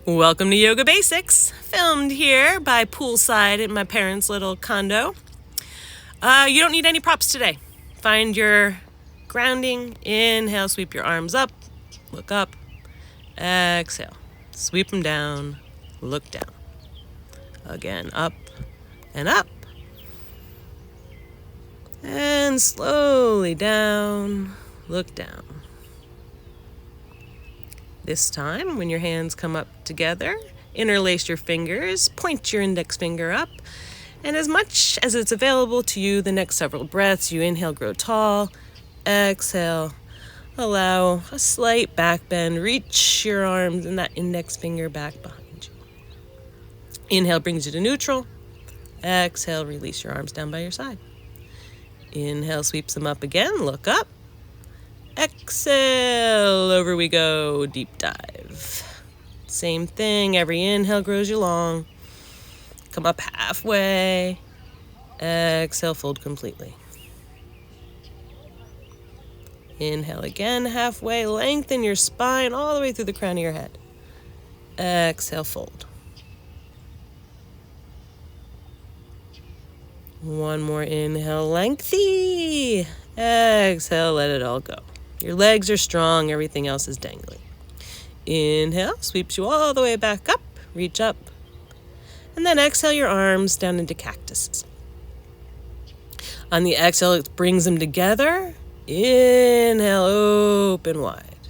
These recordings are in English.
Welcome to Yoga Basics, filmed here by poolside in my parents' little condo. You don't need any props today. Find your grounding. Inhale, sweep your arms up, look up. Exhale, sweep them down, look down. Again, up and up. And slowly down, look down. This time, when your hands come up together, interlace your fingers, point your index finger up, and as much as it's available to you the next several breaths, you inhale, grow tall, exhale, allow a slight back bend, reach your arms and that index finger back behind you. Inhale brings you to neutral, exhale, release your arms down by your side. Inhale sweeps them up again, look up. Exhale, over we go, deep dive. Same thing, every inhale grows you long. Come up halfway. Exhale, fold completely. Inhale again, halfway, lengthen your spine all the way through the crown of your head. Exhale, fold. One more inhale, lengthy. Exhale, let it all go. Your legs are strong, everything else is dangling. Inhale, sweeps you all the way back up, reach up. And then exhale your arms down into cactuses. On the exhale, it brings them together. Inhale, open wide.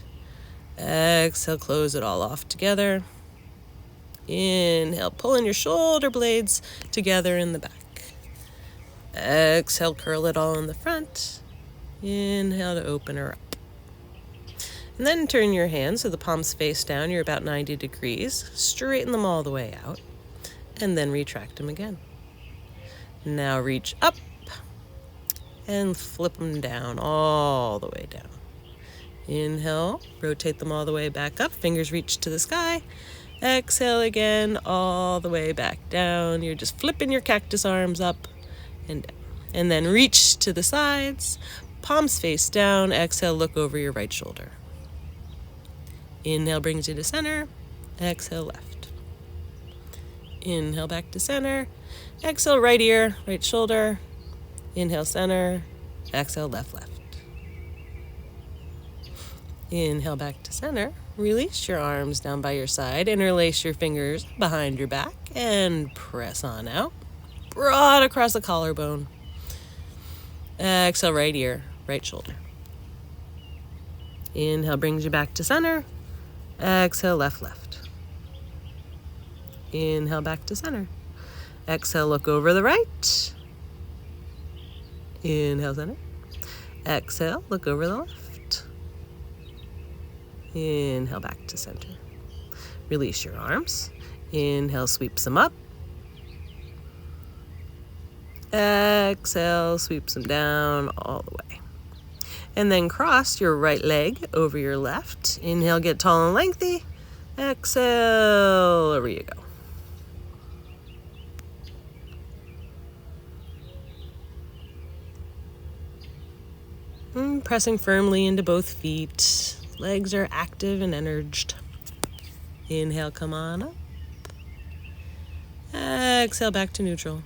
Exhale, close it all off together. Inhale, pulling your shoulder blades together in the back. Exhale, curl it all in the front. Inhale to open her up. And then turn your hands so the palms face down. You're about 90 degrees. Straighten them all the way out. And then retract them again. Now reach up and flip them down, all the way down. Inhale, rotate them all the way back up. Fingers reach to the sky. Exhale again, all the way back down. You're just flipping your cactus arms up and down. And then reach to the sides. Palms face down. Exhale, look over your right shoulder. Inhale brings you to center. Exhale, left. Inhale back to center. Exhale, right ear, right shoulder. Inhale, center. Exhale, left, left. Inhale back to center. Release your arms down by your side. Interlace your fingers behind your back and press on out. Broad across the collarbone. Exhale, right ear, right shoulder. Inhale brings you back to center. Exhale, left, left. Inhale back to center. Exhale, look over the right. Inhale, center. Exhale, look over the left. Inhale back to center. Release your arms. Inhale, sweeps them up. Exhale, sweeps them down all the way. And then cross your right leg over your left. Inhale, get tall and lengthy. Exhale, over you go. Pressing firmly into both feet. Legs are active and energized. Inhale, come on up. Exhale, back to neutral.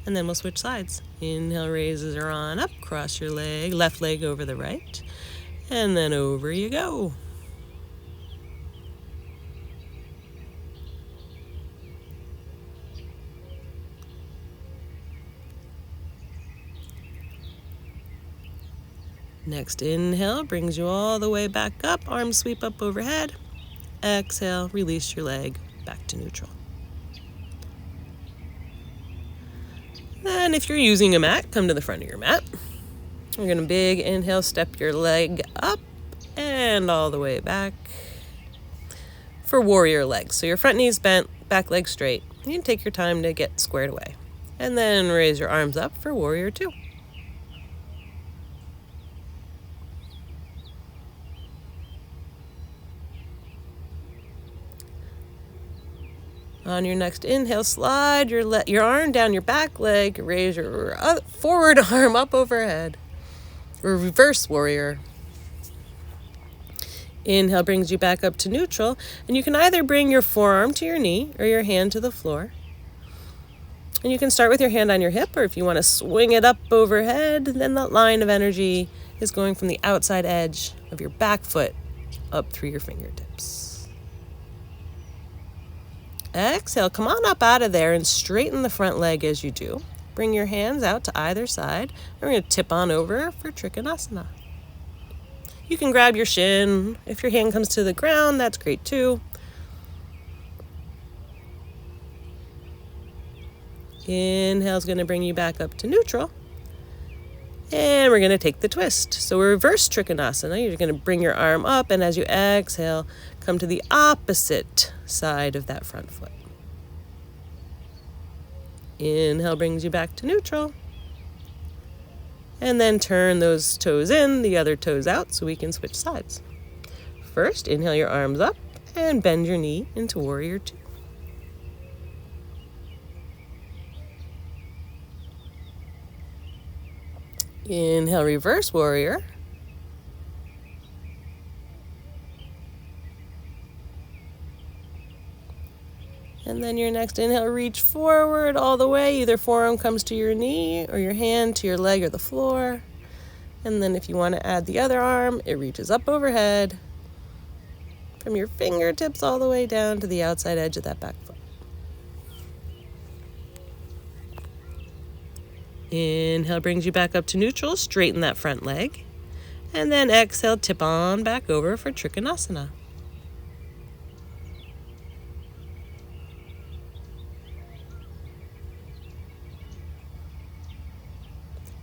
And then we'll switch sides. Inhale, raises her on up. Cross your leg, left leg over the right. And then over you go. Next inhale brings you all the way back up. Arms sweep up overhead. Exhale, release your leg back to neutral. Then if you're using a mat, come to the front of your mat. We're going to big inhale, step your leg up and all the way back for warrior legs. So your front knee's bent, back leg straight. You can take your time to get squared away. And then raise your arms up for warrior two. On your next inhale, slide your arm down your back leg, raise your forward arm up overhead. Reverse warrior. Inhale brings you back up to neutral, and you can either bring your forearm to your knee or your hand to the floor. And you can start with your hand on your hip, or if you want to swing it up overhead, then that line of energy is going from the outside edge of your back foot up through your fingertips. Exhale, come on up out of there and straighten the front leg as you do. Bring your hands out to either side. We're going to tip on over for Trikonasana. You can grab your shin. If your hand comes to the ground, that's great too. Inhale is going to bring you back up to neutral. And we're going to take the twist. So reverse Trikonasana. You're going to bring your arm up, and as you exhale, come to the opposite side of that front foot. Inhale brings you back to neutral. And then turn those toes in, the other toes out, so we can switch sides. First, inhale your arms up and bend your knee into Warrior Two. Inhale, reverse warrior. And then your next inhale, reach forward all the way. Either forearm comes to your knee or your hand to your leg or the floor. And then if you want to add the other arm, it reaches up overhead from your fingertips all the way down to the outside edge of that back foot. Inhale brings you back up to neutral, straighten that front leg. And then exhale, tip on back over for Trikonasana.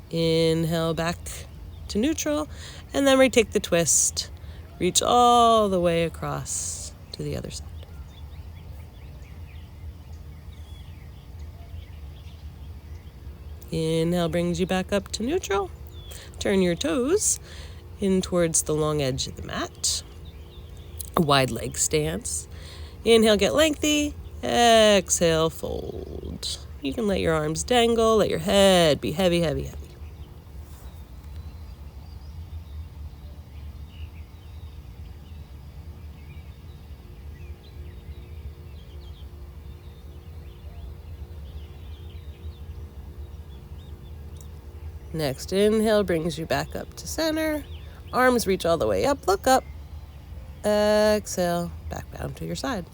Inhale back to neutral, and then we take the twist. Reach all the way across to the other side. Inhale brings you back up to neutral. Turn your toes in towards the long edge of the mat. A wide leg stance. Inhale, get lengthy. Exhale, fold. You can let your arms dangle, let your head be heavy, heavy, heavy. Next inhale brings you back up to center. Arms reach all the way up, look up. Exhale, back down to your side.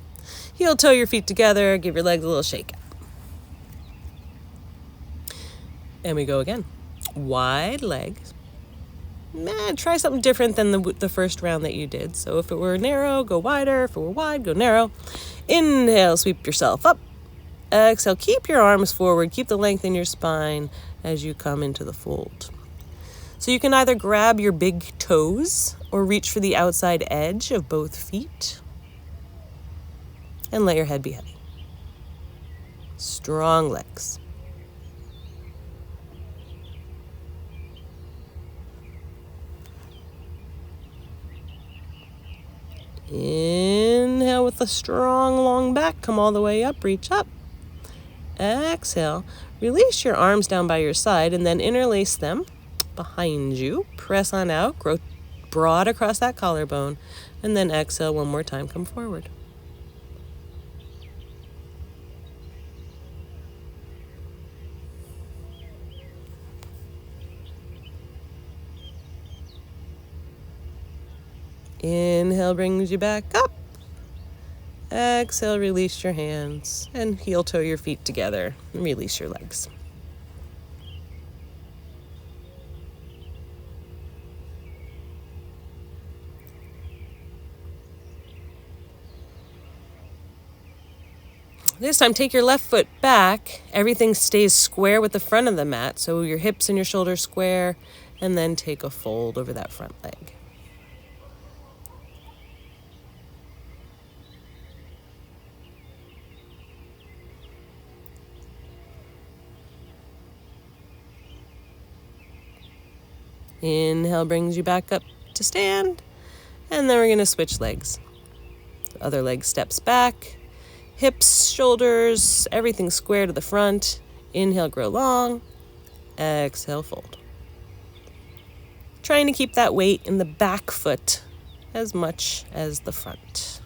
Heel toe your feet together, give your legs a little shake. And we go again. Wide legs. Try something different than the first round that you did. So if it were narrow, go wider. If it were wide, go narrow. Inhale, sweep yourself up. Exhale, keep your arms forward, keep the length in your spine as you come into the fold. So you can either grab your big toes or reach for the outside edge of both feet and let your head be heavy. Strong legs. Inhale with a strong long back, come all the way up, reach up. Exhale, release your arms down by your side and then interlace them behind you. Press on out, grow broad across that collarbone, and then exhale one more time, come forward. Inhale brings you back up. Exhale, release your hands and heel toe your feet together and release your legs. This time, take your left foot back. Everything stays square with the front of the mat, so your hips and your shoulders square, and then take a fold over that front leg. Inhale brings you back up to stand, and then we're going to switch legs. The other leg steps back, hips, shoulders, everything square to the front. Inhale, grow long. Exhale, fold. Trying to keep that weight in the back foot as much as the front.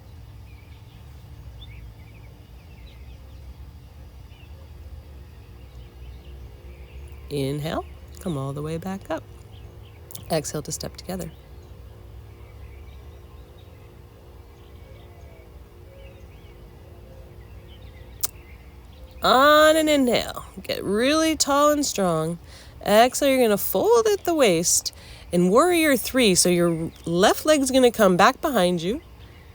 Inhale, come all the way back up. Exhale to step together. On an inhale, get really tall and strong. Exhale, you're going to fold at the waist in warrior 3. So your left leg's going to come back behind you.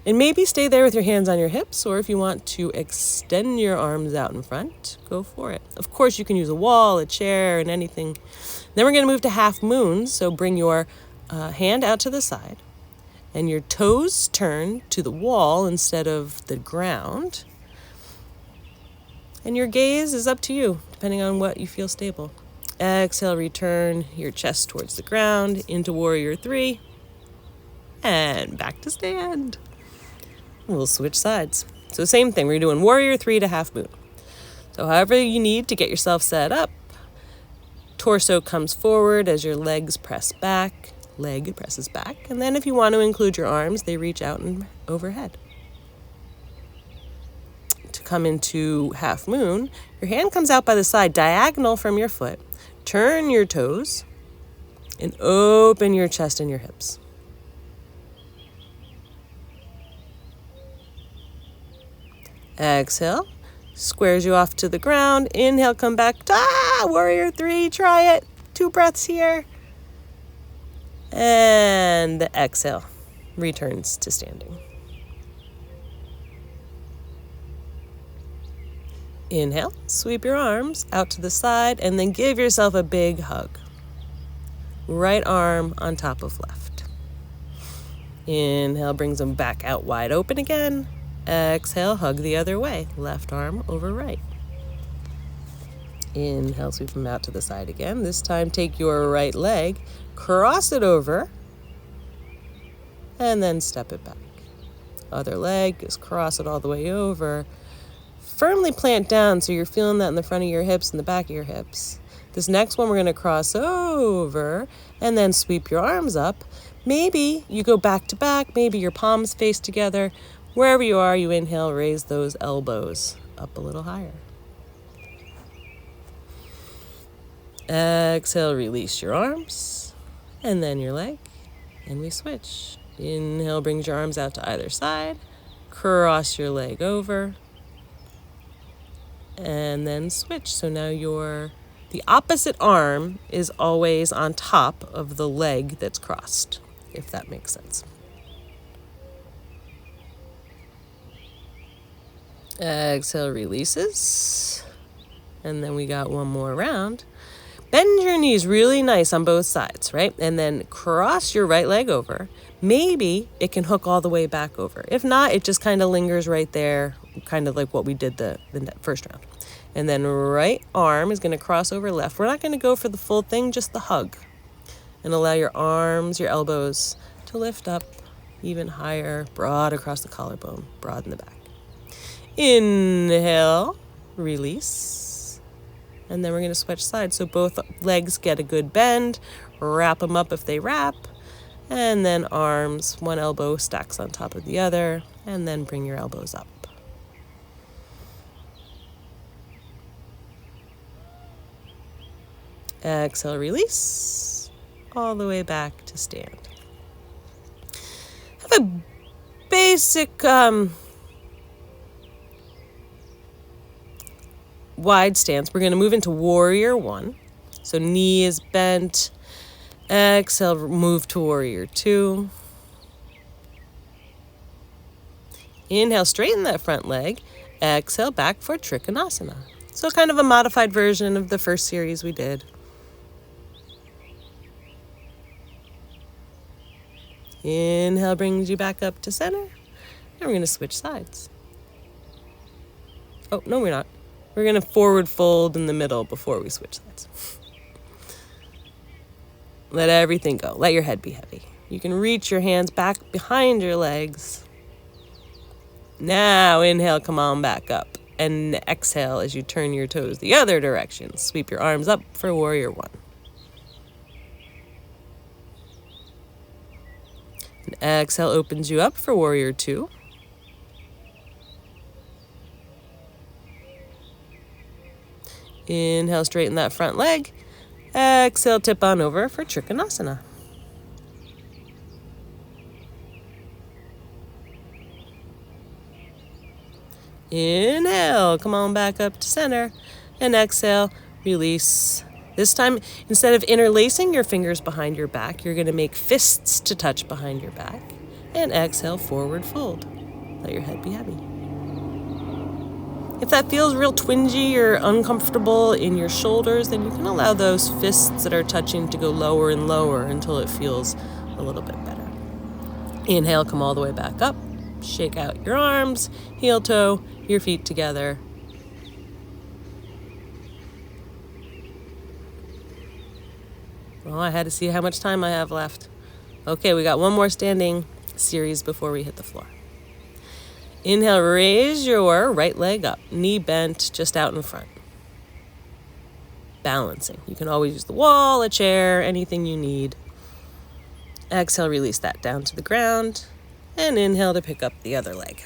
And maybe stay there with your hands on your hips, or if you want to extend your arms out in front, go for it. Of course, you can use a wall, a chair, and anything. Then we're going to move to half moon. So bring your hand out to the side, and your toes turn to the wall instead of the ground. And your gaze is up to you, depending on what you feel stable. Exhale, return your chest towards the ground into warrior 3, and back to stand. We'll switch sides. So same thing, we're doing warrior 3 to half moon. So however you need to get yourself set up, torso comes forward as your legs press back, leg presses back, and then if you want to include your arms, they reach out and overhead. To come into half moon, your hand comes out by the side, diagonal from your foot. Turn your toes and open your chest and your hips. Exhale, squares you off to the ground. Inhale, come back. Warrior 3, try it. 2 breaths here. And exhale, returns to standing. Inhale, sweep your arms out to the side, and then give yourself a big hug. Right arm on top of left. Inhale, brings them back out wide open again. Exhale, hug the other way. Left arm over right. Inhale, sweep them out to the side again. This time, take your right leg, cross it over, and then step it back. Other leg, just cross it all the way over. Firmly plant down so you're feeling that in the front of your hips and the back of your hips. This next one, we're going to cross over and then sweep your arms up. Maybe you go back to back, maybe your palms face together. Wherever you are, you inhale, raise those elbows up a little higher. Exhale, release your arms, and then your leg, and we switch. Inhale, brings your arms out to either side, cross your leg over, and then switch. So now the opposite arm is always on top of the leg that's crossed, if that makes sense. Exhale, releases. And then we got one more round. Bend your knees really nice on both sides, right? And then cross your right leg over. Maybe it can hook all the way back over. If not, it just kind of lingers right there, kind of like what we did the first round. And then right arm is going to cross over left. We're not going to go for the full thing, just the hug. And allow your arms, your elbows to lift up even higher, broad across the collarbone, broad in the back. Inhale, release, and then we're going to switch sides. So both legs get a good bend, wrap them up if they wrap, and then arms, one elbow stacks on top of the other, and then bring your elbows up. Exhale, release, all the way back to stand. Have a basic wide stance. We're going to move into warrior 1. So knee is bent. Exhale, move to warrior 2. Inhale, straighten that front leg. Exhale, back for Trikonasana. So kind of a modified version of the first series we did. Inhale brings you back up to center. And we're going to switch sides. Oh, no, we're not. We're going to forward fold in the middle before we switch sides. Let everything go. Let your head be heavy. You can reach your hands back behind your legs. Now inhale, come on back up. And exhale as you turn your toes the other direction. Sweep your arms up for warrior 1. And exhale opens you up for warrior two. Inhale, straighten that front leg. Exhale, tip on over for Trikonasana. Inhale, come on back up to center. And exhale, release. This time, instead of interlacing your fingers behind your back, you're going to make fists to touch behind your back. And exhale, forward fold. Let your head be heavy. If that feels real twingy or uncomfortable in your shoulders, then you can allow those fists that are touching to go lower and lower until it feels a little bit better. Inhale, come all the way back up. Shake out your arms, heel toe, your feet together. Well, I had to see how much time I have left. Okay, we got one more standing series before we hit the floor. Inhale, raise your right leg up, knee bent, just out in front. Balancing. You can always use the wall, a chair, anything you need. Exhale, release that down to the ground. And inhale to pick up the other leg.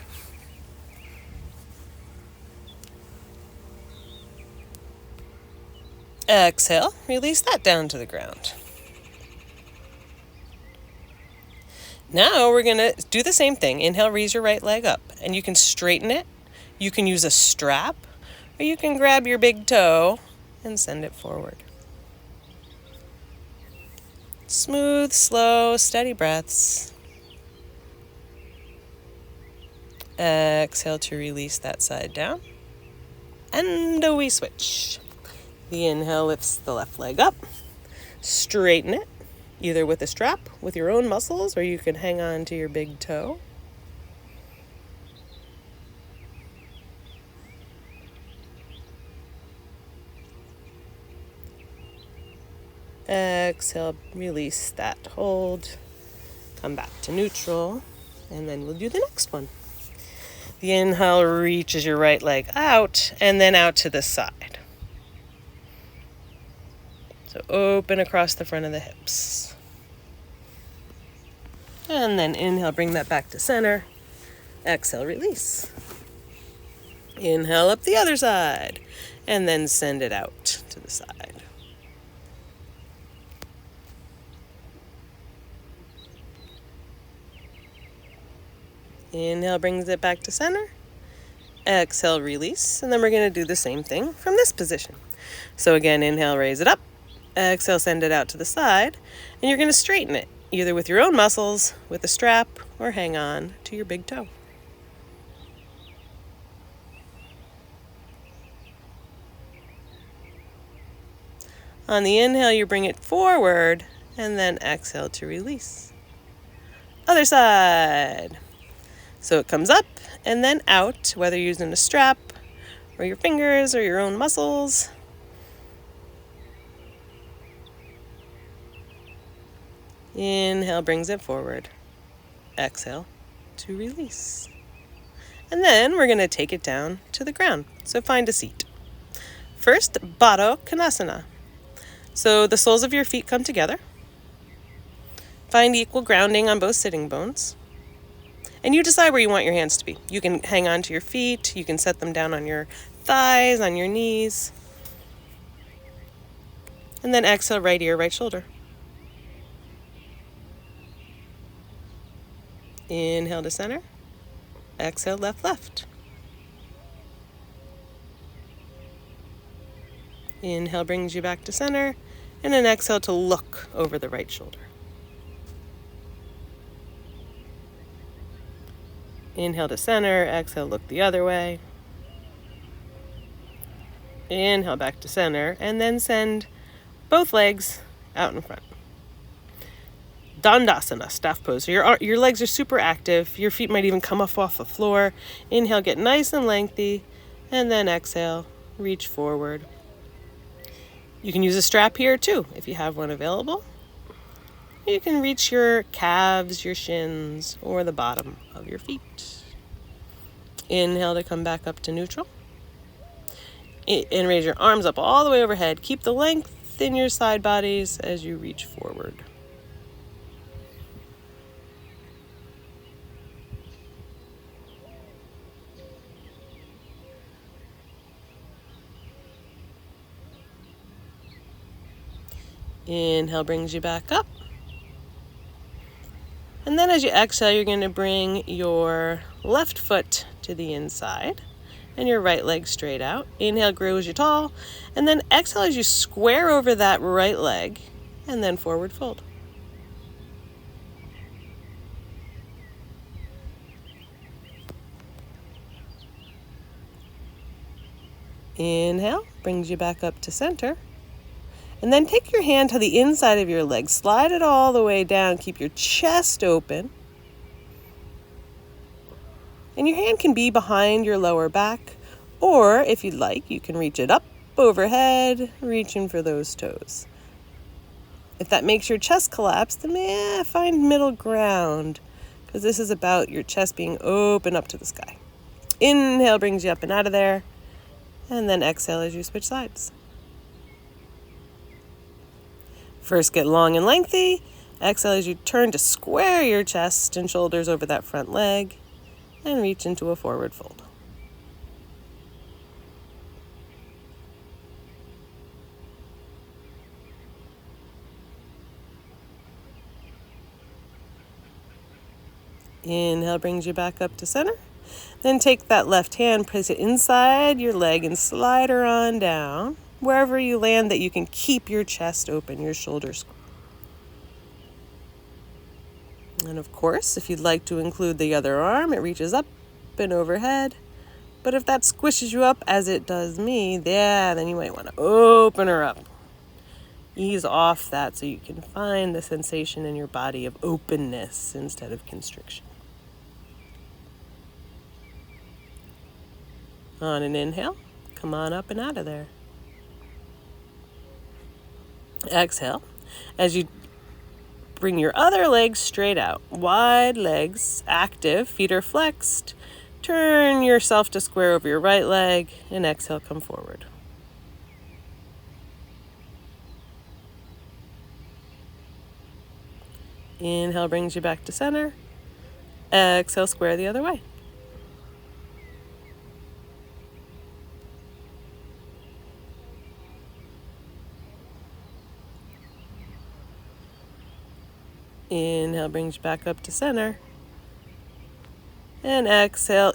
Exhale, release that down to the ground. Now we're going to do the same thing. Inhale, raise your right leg up. And you can straighten it. You can use a strap. Or you can grab your big toe and send it forward. Smooth, slow, steady breaths. Exhale to release that side down. And we switch. The inhale lifts the left leg up. Straighten it, either with a strap, with your own muscles, or you can hang on to your big toe. Exhale, release that hold. Come back to neutral, and then we'll do the next one. The inhale reaches your right leg out, and then out to the side. So open across the front of the hips. And then inhale, bring that back to center. Exhale, release. Inhale up the other side, and then send it out to the side. Inhale brings it back to center. Exhale, release. And then we're going to do the same thing from this position. So again, inhale, raise it up. Exhale, send it out to the side. And you're going to straighten it, either with your own muscles, with a strap, or hang on to your big toe. On the inhale, you bring it forward, and then exhale to release. Other side. So it comes up and then out, whether you're using a strap or your fingers or your own muscles. Inhale brings it forward. Exhale to release. And then we're going to take it down to the ground. So find a seat. First, Baddha Konasana. So the soles of your feet come together. Find equal grounding on both sitting bones. And you decide where you want your hands to be. You can hang on to your feet. You can set them down on your thighs, on your knees. And then exhale, right ear, right shoulder. Inhale to center. Exhale, left, left. Inhale brings you back to center. And then exhale to look over the right shoulder. Inhale to center, exhale, look the other way. Inhale back to center, and then send both legs out in front. Dandasana, staff pose. So your legs are super active. Your feet might even come off the floor. Inhale, get nice and lengthy, and then exhale, reach forward. You can use a strap here too, if you have one available. You can reach your calves, your shins, or the bottom of your feet. Inhale to come back up to neutral. And raise your arms up all the way overhead. Keep the length in your side bodies as you reach forward. Inhale brings you back up. And then as you exhale, you're going to bring your left foot to the inside and your right leg straight out. Inhale, grows you tall. And then exhale as you square over that right leg and then forward fold. Inhale, brings you back up to center. And then take your hand to the inside of your leg, slide it all the way down, keep your chest open. And your hand can be behind your lower back, or if you'd like, you can reach it up overhead, reaching for those toes. If that makes your chest collapse, then find middle ground, because this is about your chest being open up to the sky. Inhale brings you up and out of there, and then exhale as you switch sides. First, get long and lengthy. Exhale as you turn to square your chest and shoulders over that front leg and reach into a forward fold. Inhale brings you back up to center. Then take that left hand, place it inside your leg and slide her on down. Wherever you land that you can keep your chest open, your shoulders. And of course, if you'd like to include the other arm, it reaches up and overhead. But if that squishes you up, as it does me, then you might want to open her up. Ease off that so you can find the sensation in your body of openness instead of constriction. On an inhale, come on up and out of there. Exhale, as you bring your other leg straight out. Wide legs, active, feet are flexed. Turn yourself to square over your right leg and exhale, come forward. Inhale brings you back to center. Exhale, square the other way. Inhale brings you back up to center. And exhale.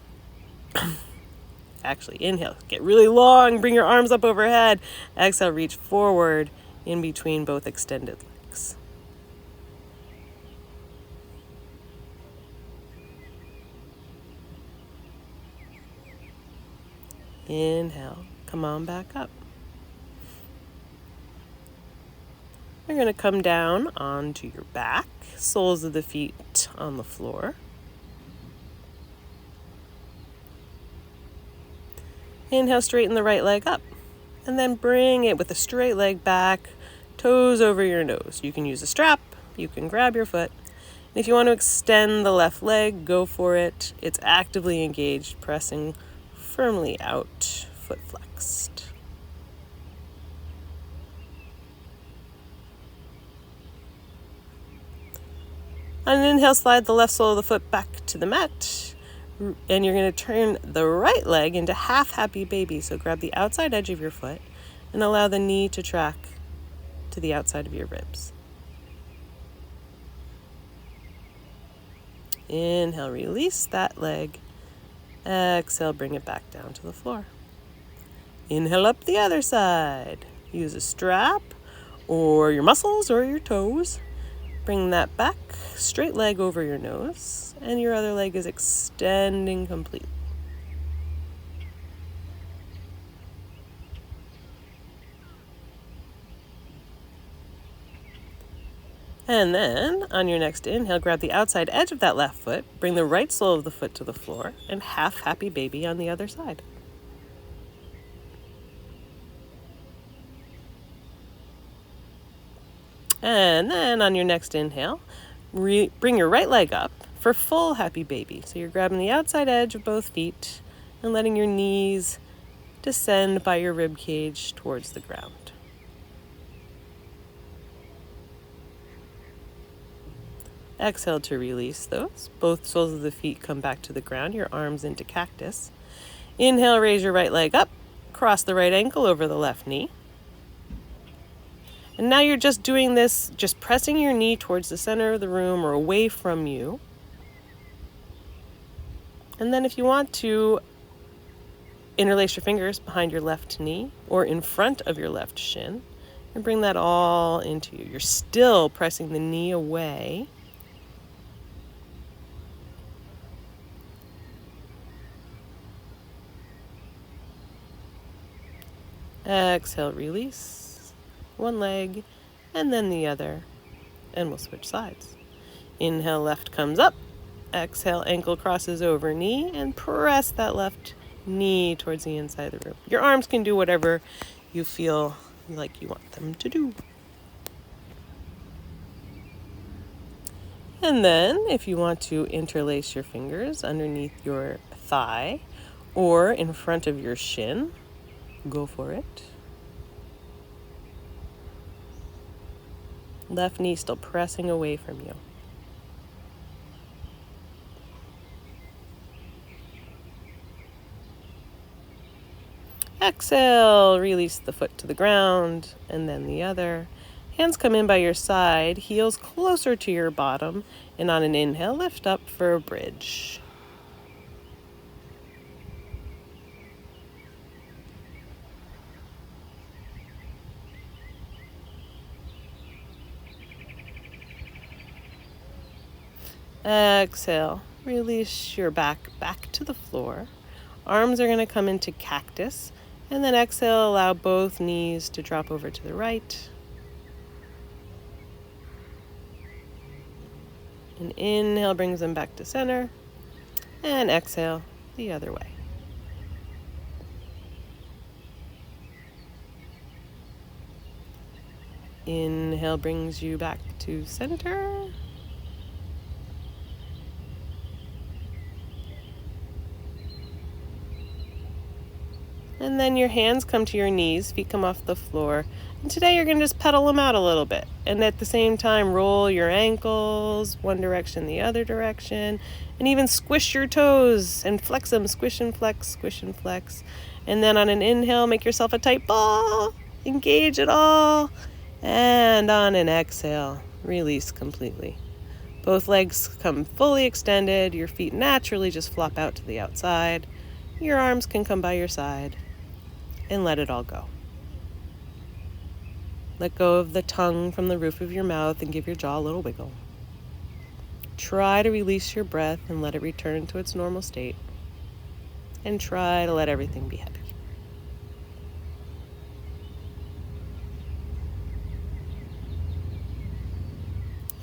Actually, inhale, get really long, bring your arms up overhead. Exhale, reach forward in between both extended legs. Inhale, come on back up. You're going to come down onto your back, soles of the feet on the floor. Inhale, straighten the right leg up, and then bring it with a straight leg back, toes over your nose. You can use a strap, you can grab your foot. And if you want to extend the left leg, go for it. It's actively engaged, pressing firmly out, foot flexed. On an inhale, slide the left sole of the foot back to the mat. And you're going to turn the right leg into half happy baby. So grab the outside edge of your foot and allow the knee to track to the outside of your ribs. Inhale, release that leg. Exhale, bring it back down to the floor. Inhale up the other side. Use a strap or your muscles or your toes. Bring that back, straight leg over your nose, and your other leg is extending completely. And then, on your next inhale, grab the outside edge of that left foot, bring the right sole of the foot to the floor, and half happy baby on the other side. And then on your next inhale, bring your right leg up for full happy baby. So you're grabbing the outside edge of both feet and letting your knees descend by your rib cage towards the ground. Exhale to release those. Both soles of the feet come back to the ground, your arms into cactus. Inhale, raise your right leg up, cross the right ankle over the left knee. And now you're just doing this, just pressing your knee towards the center of the room or away from you. And then if you want to, interlace your fingers behind your left knee or in front of your left shin and bring that all into you. You're still pressing the knee away. Exhale, release. One leg and then the other. And we'll switch sides. Inhale, left comes up. Exhale, ankle crosses over knee and press that left knee towards the inside of the room. Your arms can do whatever you feel like you want them to do. And then if you want to interlace your fingers underneath your thigh or in front of your shin, go for it. Left knee still pressing away from you. Exhale, release the foot to the ground and then the other. Hands come in by your side, heels closer to your bottom, and on an inhale, lift up for a bridge. Exhale, release your back to the floor. Arms are going to come into cactus, and then exhale, allow both knees to drop over to the right. And inhale brings them back to center, and exhale the other way. Inhale brings you back to center. And then your hands come to your knees, feet come off the floor. And today you're going to just pedal them out a little bit. And at the same time, roll your ankles one direction, the other direction. And even squish your toes and flex them. Squish and flex, squish and flex. And then on an inhale, make yourself a tight ball. Engage it all. And on an exhale, release completely. Both legs come fully extended. Your feet naturally just flop out to the outside. Your arms can come by your side. And let it all go. Let go of the tongue from the roof of your mouth and give your jaw a little wiggle. Try to release your breath and let it return to its normal state. And try to let everything be heavy.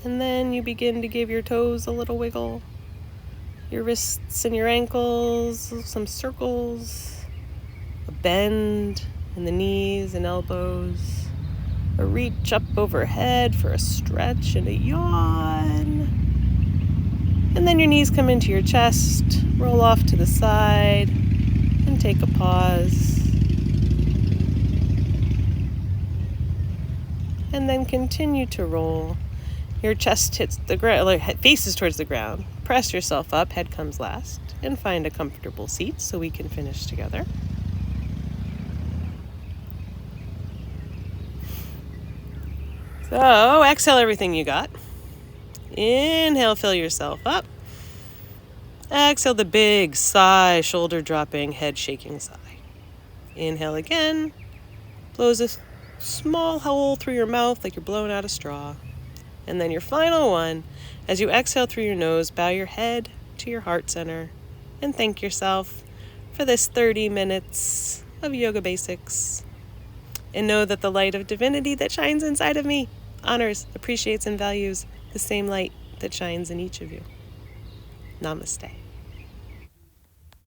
And then you begin to give your toes a little wiggle. Your wrists and your ankles, some circles. A bend in the knees and elbows, a reach up overhead for a stretch and a yawn. And then your knees come into your chest, roll off to the side, and take a pause. And then continue to roll. Your chest hits the ground, faces towards the ground. Press yourself up, head comes last, and find a comfortable seat so we can finish together. So, exhale everything you got. Inhale, fill yourself up. Exhale the big sigh, shoulder dropping, head shaking sigh. Inhale again. Blows a small hole through your mouth like you're blowing out a straw. And then your final one, as you exhale through your nose, bow your head to your heart center and thank yourself for this 30 minutes of yoga basics. And know that the light of divinity that shines inside of me honors, appreciates, and values the same light that shines in each of you. Namaste.